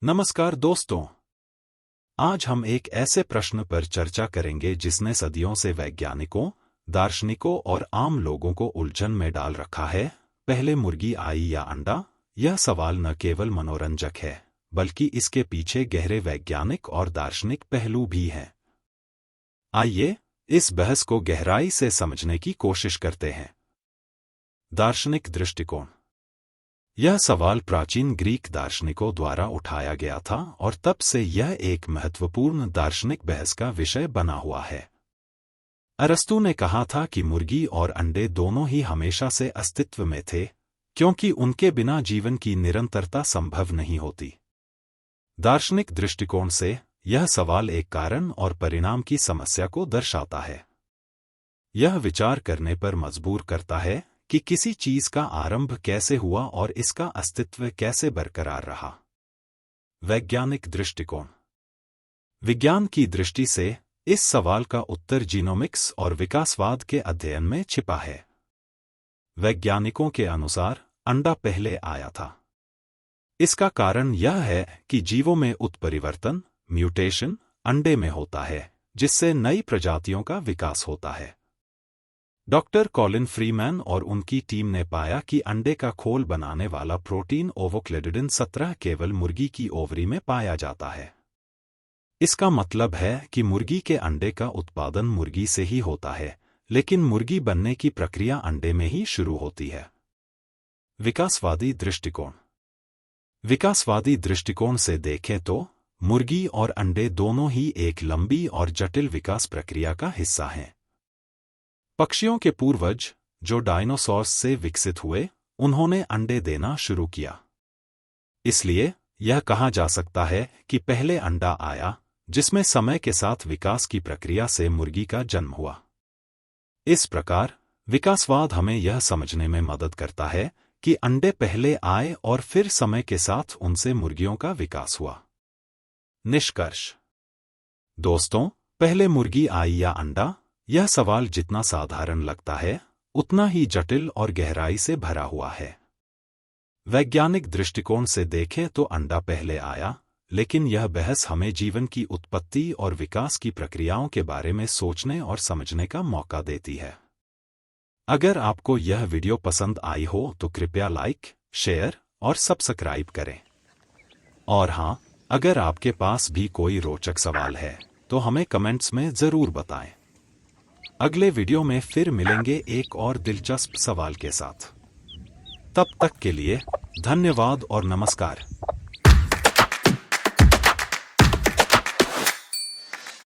नमस्कार दोस्तों। आज हम एक ऐसे प्रश्न पर चर्चा करेंगे जिसने सदियों से वैज्ञानिकों, दार्शनिकों और आम लोगों को उलझन में डाल रखा है। पहले मुर्गी आई या अंडा? यह सवाल न केवल मनोरंजक है, बल्कि इसके पीछे गहरे वैज्ञानिक और दार्शनिक पहलू भी हैं। आइए इस बहस को गहराई से समझने की कोशिश करते हैं। दार्शनिक दृष्टिकोण। यह सवाल प्राचीन ग्रीक दार्शनिकों द्वारा उठाया गया था और तब से यह एक महत्वपूर्ण दार्शनिक बहस का विषय बना हुआ है। अरस्तू ने कहा था कि मुर्गी और अंडे दोनों ही हमेशा से अस्तित्व में थे, क्योंकि उनके बिना जीवन की निरंतरता संभव नहीं होती। दार्शनिक दृष्टिकोण से यह सवाल एक कारण और परिणाम की समस्या को दर्शाता है। यह विचार करने पर मजबूर करता है कि किसी चीज का आरंभ कैसे हुआ और इसका अस्तित्व कैसे बरकरार रहा। वैज्ञानिक दृष्टिकोण। विज्ञान की दृष्टि से इस सवाल का उत्तर जीनोमिक्स और विकासवाद के अध्ययन में छिपा है। वैज्ञानिकों के अनुसार अंडा पहले आया था। इसका कारण यह है कि जीवों में उत्परिवर्तन, म्यूटेशन, अंडे में होता है, जिससे नई प्रजातियों का विकास होता है। डॉक्टर कॉलिन फ्रीमैन और उनकी टीम ने पाया कि अंडे का खोल बनाने वाला प्रोटीन ओवोक्लेडिडिन 17 केवल मुर्गी की ओवरी में पाया जाता है। इसका मतलब है कि मुर्गी के अंडे का उत्पादन मुर्गी से ही होता है, लेकिन मुर्गी बनने की प्रक्रिया अंडे में ही शुरू होती है। विकासवादी दृष्टिकोण। विकासवादी दृष्टिकोण से देखें तो मुर्गी और अंडे दोनों ही एक लंबी और जटिल विकास प्रक्रिया का हिस्सा हैं। पक्षियों के पूर्वज, जो डायनासोर्स से विकसित हुए, उन्होंने अंडे देना शुरू किया। इसलिए यह कहा जा सकता है कि पहले अंडा आया, जिसमें समय के साथ विकास की प्रक्रिया से मुर्गी का जन्म हुआ। इस प्रकार विकासवाद हमें यह समझने में मदद करता है कि अंडे पहले आए और फिर समय के साथ उनसे मुर्गियों का विकास हुआ। निष्कर्ष। दोस्तों, पहले मुर्गी आई या अंडा? यह सवाल जितना साधारण लगता है, उतना ही जटिल और गहराई से भरा हुआ है। वैज्ञानिक दृष्टिकोण से देखें तो अंडा पहले आया, लेकिन यह बहस हमें जीवन की उत्पत्ति और विकास की प्रक्रियाओं के बारे में सोचने और समझने का मौका देती है। अगर आपको यह वीडियो पसंद आई हो तो कृपया लाइक, शेयर और सब्सक्राइब करें। और हाँ, अगर आपके पास भी कोई रोचक सवाल है तो हमें कमेंट्स में ज़रूर बताएं। अगले वीडियो में फिर मिलेंगे एक और दिलचस्प सवाल के साथ। तब तक के लिए धन्यवाद और नमस्कार।